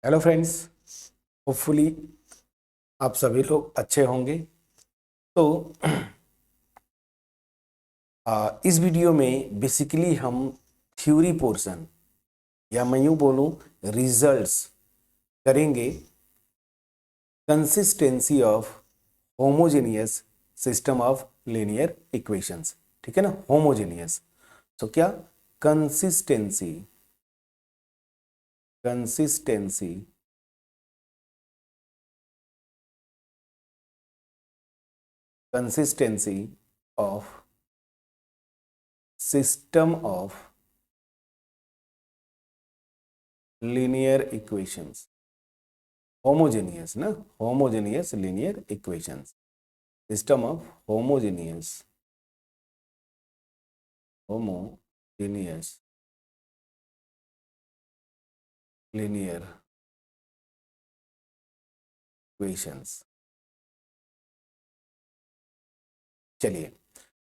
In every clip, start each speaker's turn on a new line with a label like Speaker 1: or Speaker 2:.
Speaker 1: Hello friends. Hopefully आप सभी लोग अच्छे होंगे। तो इस वीडियो में बेसिकली हम थ्योरी पोर्शन या मैं यूँ बोलूँ रिजल्ट्स करेंगे consistency of homogeneous system of linear equations. ठीक है ना, होमोजेनियस। तो क्या consistency consistency consistency of system of linear equations. Homogeneous ना, homogeneous linear equations, system of homogeneous linear equations. चलिए,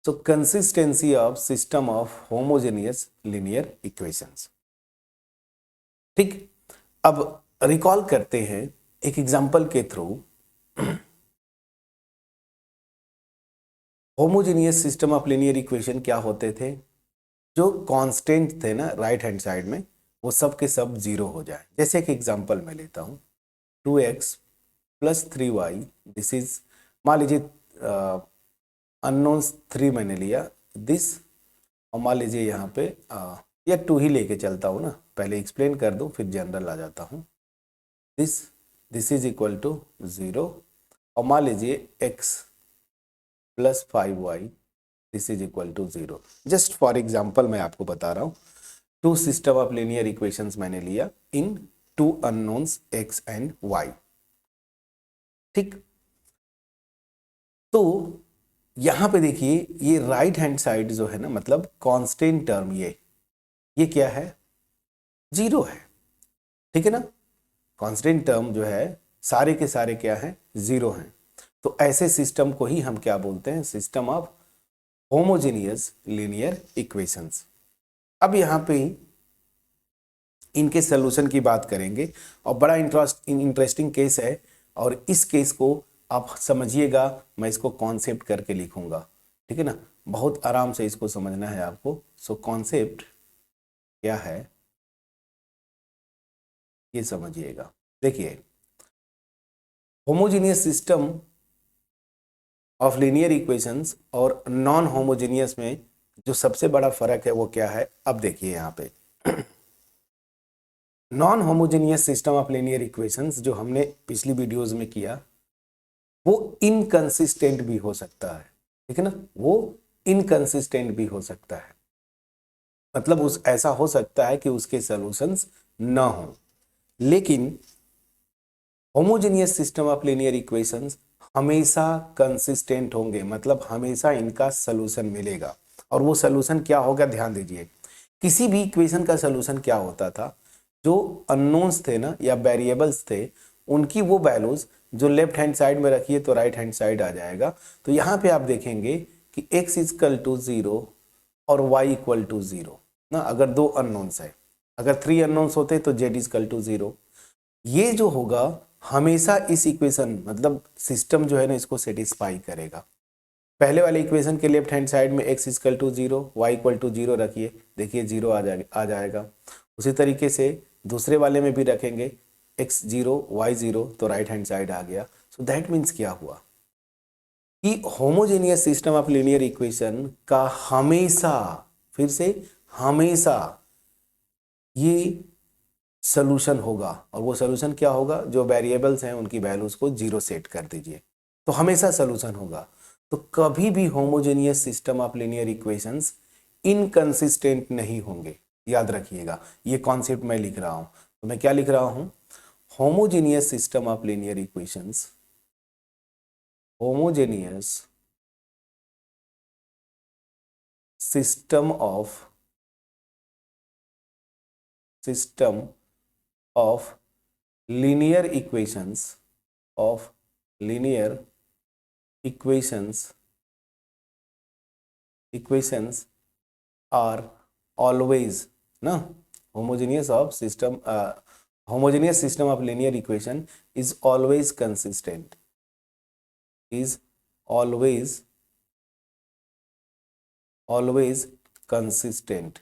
Speaker 1: तो consistency of system of homogeneous linear equations. ठीक, अब रिकॉल करते हैं एक एग्जांपल के through. Homogeneous system of linear equation क्या होते थे? जो कांस्टेंट थे ना राइट हैंड साइड में, वो सब के सब जीरो हो जाए। जैसे एक एग्जांपल मैं लेता हूं, 2x plus 3y, this is, मान लीजिए अननोन्स 3 मैंने लिया दिस, और मान लीजिए यहाँ पे या 2 ही लेके चलता हूँ ना, पहले एक्सप्लेन कर दूँ फिर जनरल आ जाता हूँ। This this is equal to 0, और मान लीजिए x plus 5y, this is equal to 0। Just for example मैं आपको बता रहा हूँ, two system of linear equations मैंने लिया in two unknowns x and y। ठीक, तो यहां पे देखिए ये राइट हैंड साइड जो है ना, मतलब कांस्टेंट टर्म, ये क्या है? जीरो है। ठीक है ना, कांस्टेंट टर्म जो है सारे के सारे क्या है? जीरो हैं। तो ऐसे सिस्टम को ही हम क्या बोलते हैं? System of homogeneous linear equations. अब यहां पे इनके सोल्यूशन की बात करेंगे, और बड़ा इंटरेस्टिंग केस है, और इस केस को आप समझिएगा, मैं इसको कॉन्सेप्ट करके लिखूंगा। ठीक है ना, बहुत आराम से इसको समझना है आपको। सो कॉन्सेप्ट क्या है ये समझिएगा। देखिए, homogeneous system of linear equations और नॉन होमोजीनियस में जो सबसे बड़ा फर्क है वो क्या है? अब देखिए यहाँ पे non homogeneous system of linear equations जो हमने पिछली वीडियोस में किया, वो इनकंसिस्टेंट भी हो सकता है। ठीक है ना, वो इनकंसिस्टेंट भी हो सकता है, मतलब उस ऐसा हो सकता है कि उसके सॉल्यूशंस ना हो। लेकिन homogeneous system of linear equations हमेशा कंसिस्टेंट होंगे, मतलब हमेशा इनका सॉल्यूशन मिलेगा। और वो सॉल्यूशन क्या होगा? ध्यान दीजिए, किसी भी इक्वेशन का सॉल्यूशन क्या होता था? जो अननोन्स थे ना या वेरिएबल्स थे, उनकी वो वैल्यूज जो लेफ्ट हैंड साइड में रखिए तो राइट हैंड साइड आ जाएगा। तो यहाँ पे आप देखेंगे कि x इक्वल टू 0 और y इक्वल टू 0 ना, अगर दो अननोन्स है। अगर 3 अननोन्स होते तो z इक्वल टू 0। ये जो होगा हमेशा इस इक्वेशन, मतलब सिस्टम जो है ना, इसको सेटिस्फाई करेगा। पहले वाले इक्वेशन के लेफ्ट हैंड साइड में x equal to 0, y equal to 0 रखिए, देखिए 0 आ जाएगा। उसी तरीके से दूसरे वाले में भी रखेंगे x 0 y 0, तो राइट हैंड साइड आ गया। सो दैट मीन्स क्या हुआ कि homogeneous system of linear equation का हमेशा, फिर से हमेशा, ये सोल्यूशन होगा। और वो सोल्यूशन क्या होगा? जो वेरिएबल्स हैं उनकी वैल्यूज को 0 सेट कर दीजिए, तो हमेशा सोल्यूशन होगा। तो कभी भी homogeneous system of linear equations inconsistent नहीं होंगे, याद रखिएगा। ये कॉन्सेप्ट मैं लिख रहा हूं, तो मैं क्या लिख रहा हूं? Homogeneous system of linear equations, homogeneous system of linear equations of linear equations are always ना, homogeneous of system homogeneous system of linear equation is always consistent, is always consistent,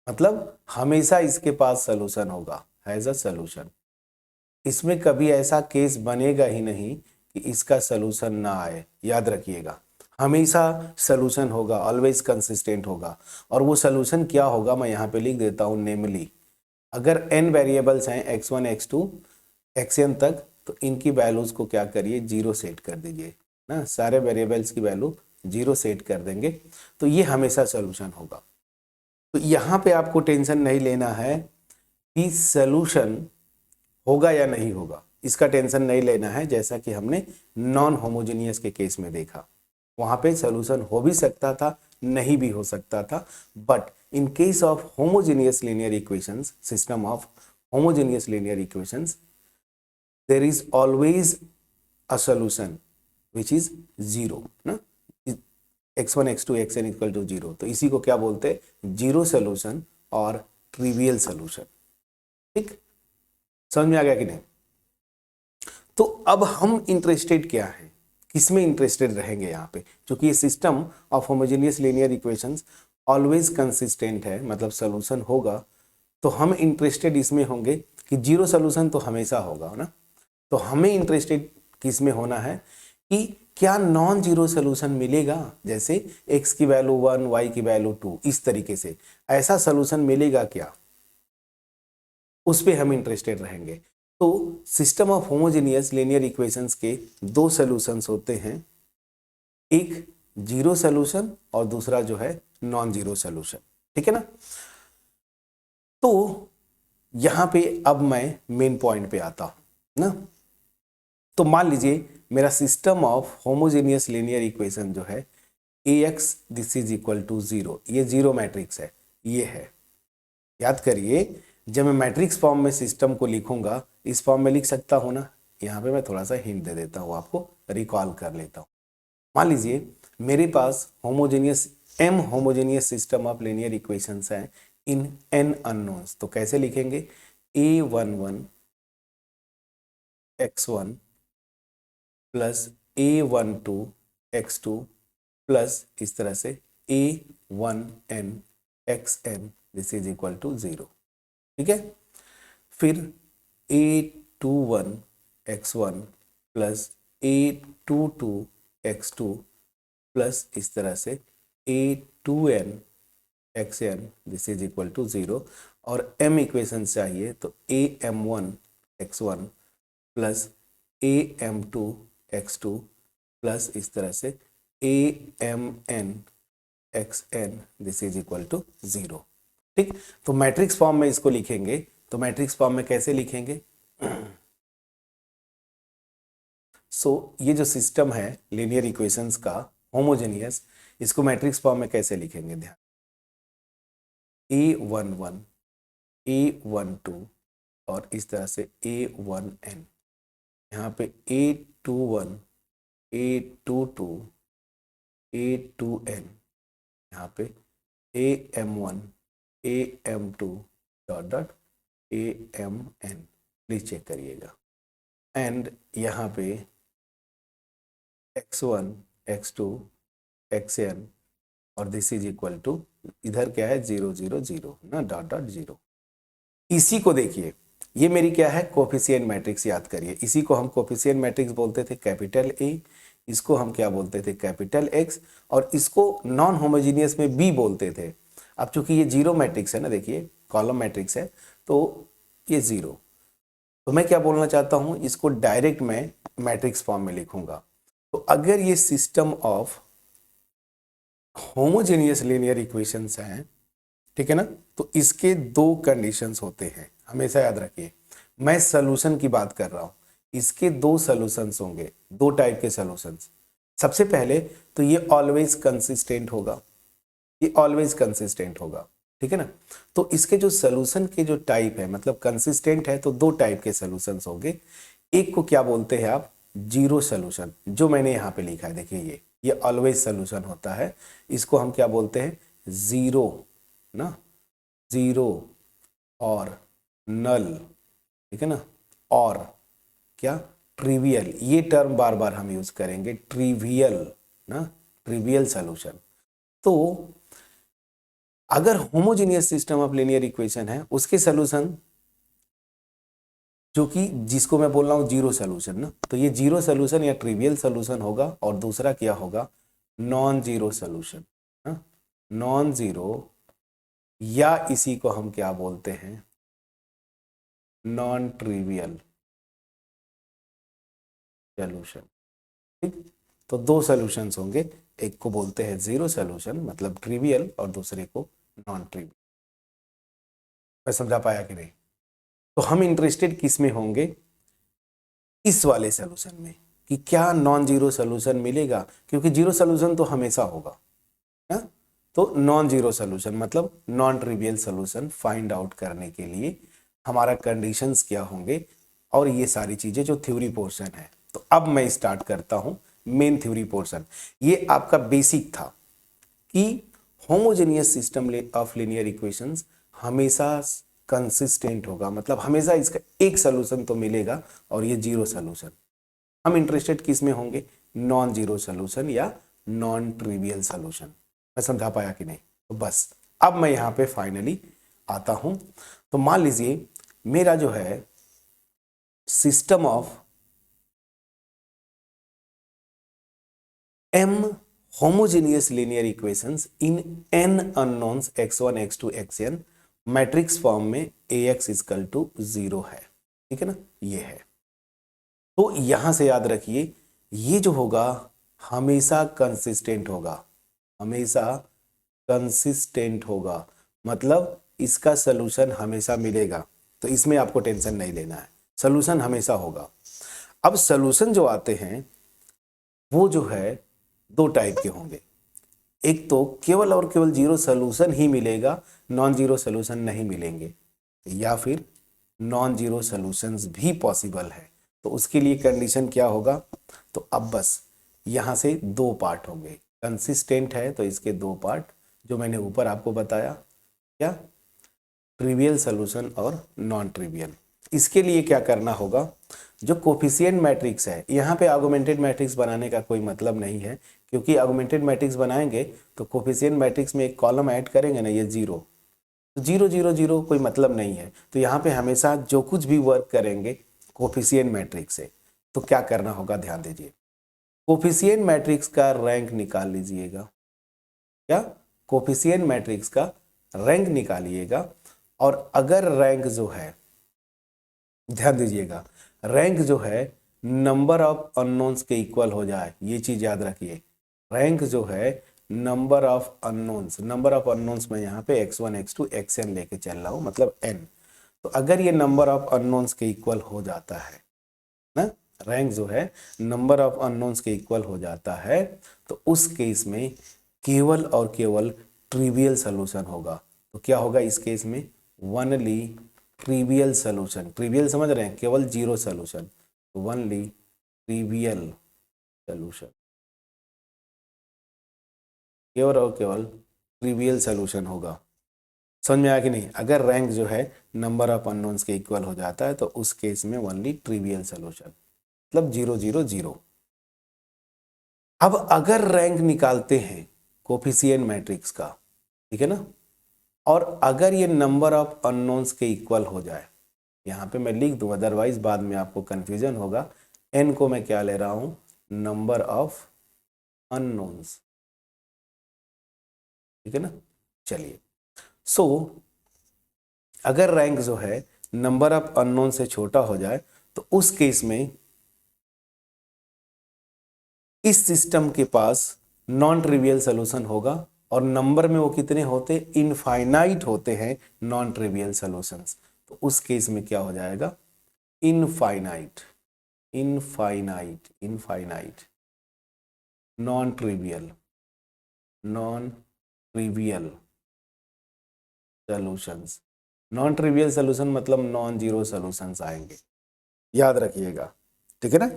Speaker 1: मतलब हमेशा इसके पास सलूशन होगा, हैज अ सलूशन। इसमें कभी ऐसा case बनेगा ही नहीं कि इसका सलूशन ना आए, याद रखिएगा, हमेशा सलूशन होगा, ऑलवेज कंसिस्टेंट होगा। और वो सलूशन क्या होगा मैं यहाँ पे लिख देता हूँ, नेमली अगर n वेरिएबल्स हैं x1 x2 xn तक, तो इनकी वैल्यूज को क्या करिए, 0 सेट कर दीजिए ना, सारे वेरिएबल्स की वैल्यू 0 सेट कर देंगे, तो ये हमेशा सलूशन होगा। तो यहाँ पे आपको टेंशन नहीं लेना है कि सलूशन होगा या नहीं होगा, इसका टेंशन नहीं लेना है। जैसा कि हमने नॉन होमोजेनियस के केस में देखा, वहां पे सॉल्यूशन हो भी सकता था, नहीं भी हो सकता था, but in case of homogeneous linear equations, system of homogeneous linear equations, there is always a solution which is zero ना, x1 x2 xn equal to 0, तो इसी को क्या बोलते हैं, जीरो सॉल्यूशन और ट्रिवियल सॉल्यूशन। ठीक, समझ में आ गया कि नहीं? तो अब हम इंटरेस्टेड क्या है, किसमें इंटरेस्टेड रहेंगे यहाँ पे, क्योंकि ये system of homogeneous linear equations always consistent है, मतलब सॉल्यूशन होगा, तो हम इंटरेस्टेड इसमें होंगे कि जीरो सॉल्यूशन तो हमेशा होगा ना। तो हमें इंटरेस्टेड किसमें होना है कि क्या नॉन जीरो सॉल्यूशन मिलेगा, जैसे x की वैल्यू 1 y की वैल्यू 2, इस तरीके से ऐसा सॉल्यूशन मिलेगा क्या, उस पे हम इंटरेस्टेड रहेंगे। तो system of homogeneous linear equations के दो सॉल्यूशंस होते हैं, एक जीरो सॉल्यूशन और दूसरा जो है नॉन जीरो सॉल्यूशन, ठीक है ना। तो यहां पे अब मैं मेन पॉइंट पे आता हूं ना। तो मान लीजिए मेरा system of homogeneous linear equation जो है Ax this is equal to 0, ये जीरो मैट्रिक्स है, ये है, याद करिए जब मैं मैट्रिक्स फॉर्म में सिस्टम को लिखूंगा, इस फॉर्म में लिख सकता हूं ना, यहाँ पे मैं थोड़ा सा हिंट दे देता हूँ, आपको रिकॉल कर लेता हूँ। मान लीजिए मेरे पास homogeneous m homogeneous system of linear equations हैं इन n अननोन्स, तो कैसे लिखेंगे, a11 x1 plus a12 x2 plus इस तरह से a1n xn this is equal to 0, ठीक है। फिर a21 x1 plus a22 x2 plus इस तरह से a2n xn this is equal to 0, और m इक्वेशन चाहिए तो am1 x1 plus am2 x2 plus इस तरह से amn xn this is equal to 0, ठीक। तो मैट्रिक्स फॉर्म में इसको लिखेंगे, तो मैट्रिक्स फॉर्म में कैसे लिखेंगे, ये जो सिस्टम है लीनियर इक्वेशंस का होमोजेनियस, इसको मैट्रिक्स फॉर्म में कैसे लिखेंगे, ध्यान, a11 a12 और इस तरह से a1n, यहाँ पे a21 a22 a2n, यहाँ पे am1 am2 dot dot amn, please check करिएगा, एंड यहाँ पे x1 x2 xn और दिस इज इक्वल टू, इधर क्या है 0 0 0 ना, डॉट डॉट 0। इसी को देखिए, ये मेरी क्या है, कोफिशिएंट मैट्रिक्स, याद करिए, इसी को हम कोफिशिएंट मैट्रिक्स बोलते थे, कैपिटल A, इसको हम क्या बोलते थे, कैपिटल X, और इसको नॉन होमोजेनियस में B बोलते थे। अब चूंकि ये जीरो मैट्रिक्स है ना, देखिए कॉलम मैट्रिक्स है, तो ये 0, तो मैं क्या बोलना चाहता हूं, इसको डायरेक्ट मैं मैट्रिक्स फॉर्म में लिखूंगा। तो अगर ये system of homogeneous linear equations हैं, ठीक है ना, तो इसके दो कंडीशंस होते हैं, हमेशा याद रखिए, मैं सॉल्यूशन की बात कर रहा हूं, इसके दो सॉल्यूशंस होंगे, दो टाइप के सॉल्यूशंस। सबसे पहले तो ये ऑलवेज कंसिस्टेंट होगा, ये ऑलवेज कंसिस्टेंट होगा, ठीक है ना। तो इसके जो सॉल्यूशन के जो टाइप है, मतलब कंसिस्टेंट है, तो दो टाइप के सॉल्यूशंस होंगे। एक को क्या बोलते हैं आप, जीरो सॉल्यूशन, जो मैंने यहाँ पे लिखा है, देखिए ये ऑलवेज सॉल्यूशन होता है, इसको हम क्या बोलते हैं, जीरो ना, जीरो और नल, ठीक है ना, और क्या, ट्रिवियल, ये टर्म बार बार हम यूज करेंगे, ट्रिवियल ना, ट्रिवियल सॉल्यूशन। तो अगर homogeneous system of linear equation है उसके सॉल्यूशन, जो कि जिसको मैं बोल रहा हूं जीरो सॉल्यूशन ना, तो ये जीरो सॉल्यूशन या ट्रिवियल सॉल्यूशन होगा, और दूसरा क्या होगा, non zero solution, non zero, या इसी को हम क्या बोलते हैं, नॉन ट्रिवियल सॉल्यूशन। ठीक, तो दो सॉल्यूशंस होंगे, एक को बोलते हैं जीरो सॉल्यूशन मतलब ट्रिवियल, और दूसरे को नॉन ट्रिवियल। मैं समझा पाया कि नहीं? तो हम इंटरेस्टेड किस में होंगे, इस वाले सॉल्यूशन में, कि क्या नॉन जीरो सॉल्यूशन मिलेगा, क्योंकि जीरो सॉल्यूशन तो हमेशा होगा ना। तो नॉन जीरो सॉल्यूशन मतलब non trivial solution find out करने के लिए हमारा कंडीशंस क्या होंगे, और ये सारी चीजें जो थ्योरी पोर्शन है। तो अब मैं स्टार्ट करता हूं मेन थ्योरी पोर्शन। ये आपका बेसिक था कि homogeneous system of linear equations हमेशा कंसिस्टेंट होगा, मतलब हमेशा इसका एक सॉल्यूशन तो मिलेगा, और ये जीरो सॉल्यूशन। हम इंटरेस्टेड किस में होंगे, नॉन जीरो सॉल्यूशन या नॉन ट्रिवियल सॉल्यूशन। मैं समझा पाया कि नहीं? तो बस अब मैं यहां पे फाइनली आता हूं। तो मान लीजिए मेरा जो है system of m homogeneous linear equations in n unknowns x1 x2 xn matrix form में ax इक्वल टू 0 है, ठीक है ना, ये है। तो यहां से याद रखिए ये जो होगा हमेशा कंसिस्टेंट होगा, हमेशा कंसिस्टेंट होगा, मतलब इसका सलूशन हमेशा मिलेगा। तो इसमें आपको टेंशन नहीं लेना है, सलूशन हमेशा होगा। अब सलूशन जो आते हैं वो जो है दो टाइप के होंगे, एक तो केवल और केवल जीरो सॉल्यूशन ही मिलेगा, नॉन जीरो सॉल्यूशन नहीं मिलेंगे, या फिर नॉन जीरो सॉल्यूशंस भी पॉसिबल है। तो उसके लिए कंडीशन क्या होगा, तो अब बस यहां से दो पार्ट होंगे, कंसिस्टेंट है तो इसके दो पार्ट जो मैंने ऊपर आपको बताया, क्या, ट्रिवियल सॉल्यूशन और नॉन ट्रिवियल। इसके लिए क्या करना होगा, जो कोफिशिएंट मैट्रिक्स है, यहाँ पे आर्गुमेंटेड मैट्रिक्स बनाने का कोई मतलब नहीं है, क्योंकि आर्गुमेंटेड मैट्रिक्स बनाएंगे तो कोफिशिएंट मैट्रिक्स में एक कॉलम ऐड करेंगे ना, ये जीरो, तो जीरो जीरो जीरो कोई मतलब नहीं है। तो यहाँ पे हमेशा जो कुछ भी वर्क करेंगे कोफिशिएंट मैट्रिक्स से, तो क्या करना होगा, ध्यान दीजिए, कोफिशिएंट मैट्रिक्स का रैंक निकाल लीजिएगा, क्या, कोफिशिएंट मैट्रिक्स का रैंक निकालिएगा, और अगर रैंक जो है, ध्यान दीजिएगा, रैंक जो है नंबर ऑफ अननोन्स के इक्वल हो जाए, ये चीज याद रखिए, रैंक जो है number of unknowns, number of unknowns में यहाँ पे x1 x2 xn लेके चल रहा हूं, मतलब n। तो अगर ये नंबर ऑफ अननोन्स के इक्वल हो जाता है ना, रैंक जो है नंबर ऑफ अननोन्स के इक्वल हो जाता है, तो उस केस में केवल और केवल ट्रिवियल सॉल्यूशन होगा। तो क्या होगा इस केस में, वनली ट्रिवियल सॉल्यूशन, ट्रिवियल समझ रहे हैं, केवल zero solution, only trivial solution, केवल और केवल ट्रिवियल सॉल्यूशन होगा। समझ में आया कि नहीं? अगर रैंक जो है नंबर ऑफ अननोन्स के इक्वल हो जाता है तो उस केस में ओनली ट्रिवियल सॉल्यूशन, मतलब जीरो जीरो जीरो। अब अगर रैंक निकालते हैं कोफिशिएंट मैट्रिक्स का, ठीक है ना, और अगर ये नंबर ऑफ अननोन्स के इक्वल हो जाए, यहां पे मैं लिख दूं, अदरवाइज बाद में आपको कंफ्यूजन होगा, n को मैं क्या ले रहा हूं, नंबर ऑफ अननोन्स, ठीक है ना। चलिए, सो अगर रैंक जो है नंबर ऑफ अननोन से छोटा हो जाए तो उस केस में इस सिस्टम के पास नॉन ट्रिवियल सॉल्यूशन होगा, और नंबर में वो कितने होते, इनफाइनाइट होते हैं नॉन ट्रिवियल सॉल्यूशंस। तो उस केस में क्या हो जाएगा, infinite, infinite, infinite non trivial, non trivial solutions. Non trivial solution मतलब नॉन जीरो सॉल्यूशंस आएंगे, याद रखिएगा, ठीक है ना।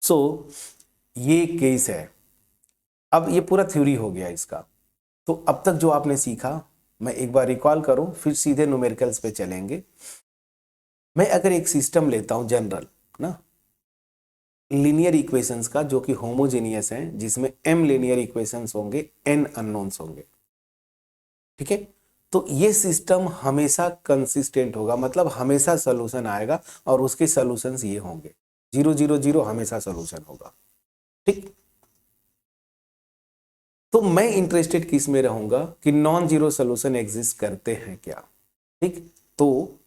Speaker 1: सो ये केस है। अब ये पूरा थ्योरी हो गया इसका। तो अब तक जो आपने सीखा मैं एक बार रिकॉल करूं फिर सीधे न्यूमेरिकल्स पे चलेंगे। मैं अगर एक सिस्टम लेता हूं जनरल ना, लीनियर इक्वेशंस का, जो कि होमोजेनियस है, जिसमें m लीनियर इक्वेशंस होंगे, n अननोन्स होंगे, ठीक है। तो ये सिस्टम हमेशा कंसिस्टेंट होगा, मतलब हमेशा सोल्यूशन आएगा और उसके सोल्यूशंस ये होंगे 0 0 0, हमेशा सोल्यूशन होगा, ठीक। तो मैं इंटरेस्टेड किस में रहूंगा कि नॉन जीरो सोल्यूशन एग्जिस्ट करते हैं क्या, ठीक। तो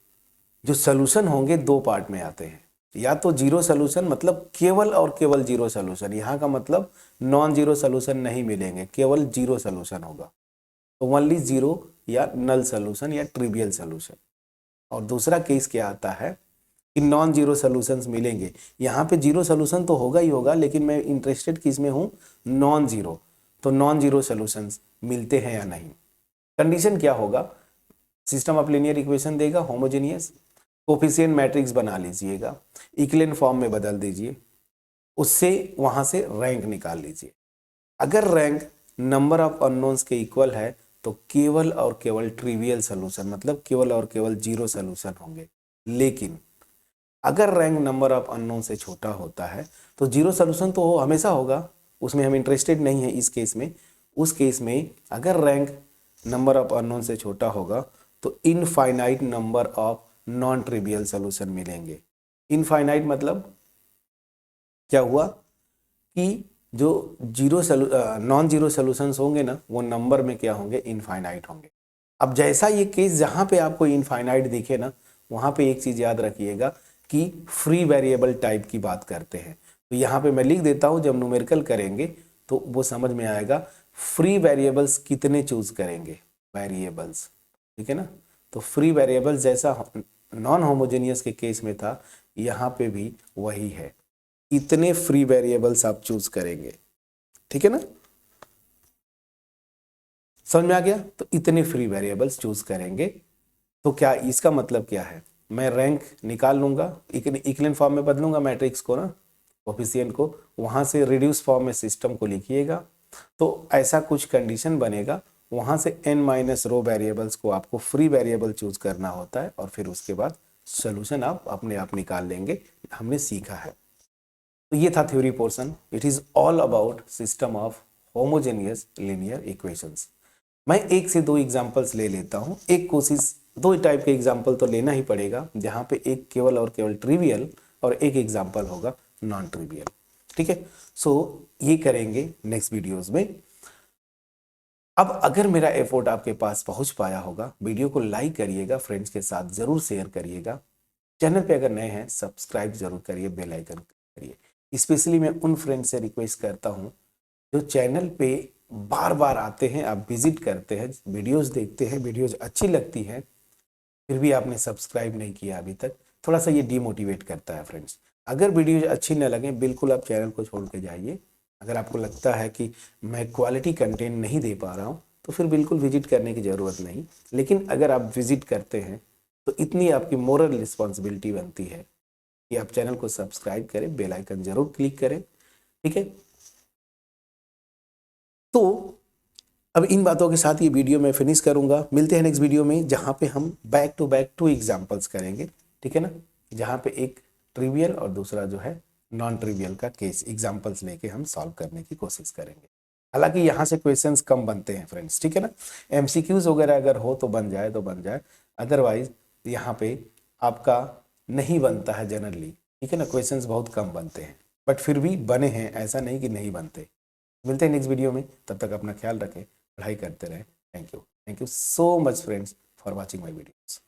Speaker 1: जो सोल्यूशन होंगे दो पार्ट में आते हैं, या तो जीरो सोल्यूशन मतलब केवल और केवल जीरो सोल्यूशन, यहां का मतलब नॉन जीरो सोल्यूशन नहीं मिलेंगे, केवल जीरो सोल्यूशन होगा, तो ओनली जीरो या नल सोल्यूशन या ट्रिवियल सोल्यूशन। और दूसरा केस क्या आता है कि नॉन जीरो सोल्यूशंस मिलेंगे, यहाँ पे जीरो सोल्यूशन तो होगा ही होगा, लेकिन मैं इंटरेस्टेड किस में हूँ, नॉन जीरो। तो नॉन जीरो सोल्यूशंस मिलते हैं या नहीं। कंडीशन क्या होगा, सिस्टम ऑफ लीनियर इक्वेशन देगा होमोजेनियस, कोफिशिएंट मैट्रिक्स बना लीजिएगा, इक्विवेलेंट फॉर्म में बदल दीजिए, उससे वहां से रैंक निकाल लीजिए। अगर रैंक नंबर ऑफ अननोन्स के इक्वल है तो केवल और केवल ट्रिवियल सोल्यूशन, मतलब केवल और केवल जीरो सोल्यूशन होंगे। लेकिन अगर रैंक नंबर ऑफ अननोन से छोटा होता है तो जीरो सोल्यूशन तो हमेशा होगा, उसमें हम इंटरेस्टेड नहीं है इस केस में। उस केस में अगर रैंक नंबर ऑफ अननोन से छोटा होगा तो infinite number of non trivial solution मिलेंगे। इनफाइनाइट मतलब क्या हुआ कि जो नॉन जीरो सोल्यूशंस होंगे ना, वो नंबर में क्या होंगे, इनफाइनाइट होंगे। अब जैसा ये केस जहां पे आपको इनफाइनाइट दिखे ना, वहां पे एक चीज याद रखिएगा कि फ्री वेरिएबल टाइप की बात करते हैं। तो यहाँ पे मैं लिख देता हूं, जब न्यूमेरिकल करेंगे तो वो समझ में आएगा। फ्री वेरिएबल्स कितने चूज करेंगे, वेरिएबल्स, ठीक है ना। तो फ्री वेरिएबल्स जैसा नॉन होमोजेनियस के केस में था, यहाँ पे भी वही है, इतने फ्री वेरिएबल्स आप चूज करेंगे, ठीक है ना। समझ में आ गया, तो इतने फ्री वेरिएबल्स चूज करेंगे। तो क्या इसका मतलब क्या है, मैं रैंक निकाल लूंगा, इक्विवेलेंट फॉर्म में बदलूंगा मैट्रिक्स को ना, कोफिशिएंट को, वहां से रिड्यूस फॉर्म में सिस्टम को लिखिएगा। तो ऐसा कुछ कंडीशन बनेगा, वहां से n माइनस रो वेरिएबल्स को आपको फ्री वेरिएबल चूज करना होता है, और फिर उसके बाद सोल्यूशन आप अपने आप निकाल लेंगे। हमने सीखा है। तो ये था theory portion. It is all about system of homogeneous linear equations. मैं एक से दो एग्जांपल्स ले लेता हूं, एक कोशिश, दो टाइप के एग्जांपल तो लेना ही पड़ेगा, जहां पे एक केवल और केवल ट्रिवियल और एक एग्जांपल होगा नॉन ट्रिवियल, ठीक है। सो ये करेंगे नेक्स्ट वीडियोस में। अब अगर मेरा एफर्ट आपके पास पहुंच पाया होगा, वीडियो को लाइक करिएगा, फ्रेंड्स के साथ जरूर शेयर करिएगा, चैनल पे अगर नए हैं सब्सक्राइब जरूर करिए, बेल आइकन करिए। स्पेशली मैं उन फ्रेंड्स से रिक्वेस्ट करता हूं जो चैनल पे बार बार आते हैं, आप विजिट करते हैं, वीडियोस देखते हैं, वीडियोस अच्छी लगती है, फिर भी आपने सब्सक्राइब नहीं किया अभी तक, थोड़ा सा ये डीमोटिवेट करता है फ्रेंड्स। अगर वीडियोज अच्छी न लगे, बिल्कुल आप चैनल को छोड़ के जाइए। अगर आपको लगता है कि मैं क्वालिटी कंटेंट नहीं दे पा रहा हूँ, तो फिर बिल्कुल विजिट करने की ज़रूरत नहीं। लेकिन अगर आप विजिट करते हैं तो इतनी आपकी मोरल रिस्पॉन्सिबिलिटी बनती है कि आप चैनल को सब्सक्राइब करें, बेल आइकन जरूर क्लिक करें, ठीक है। तो अब इन बातों के साथ ये वीडियो मैं फिनिश करूंगा। मिलते हैं नेक्स्ट वीडियो में, जहां पे हम बैक टू बैक 2 एग्जांपल्स करेंगे, ठीक है ना, जहां पे एक ट्रिवियल और दूसरा जो है नॉन ट्रिवियल का केस एग्जांपल्स लेके हम सॉल्व करने की कोशिश करेंगे। हालांकि यहाँ से क्वेश्चंस कम बनते हैं फ्रेंड्स, ठीक है ना। एमसीक्यूज वगैरह अगर हो तो बन जाए तो बन जाए, अदरवाइज यहाँ पे आपका नहीं बनता है जनरली, ठीक है ना। क्वेश्चंस बहुत कम बनते हैं, बट फिर भी बने हैं, ऐसा नहीं कि नहीं बनते। मिलते हैं नेक्स्ट वीडियो में, तब तक अपना ख्याल रखें, पढ़ाई करते रहें। Thank you so much friends for watching my videos.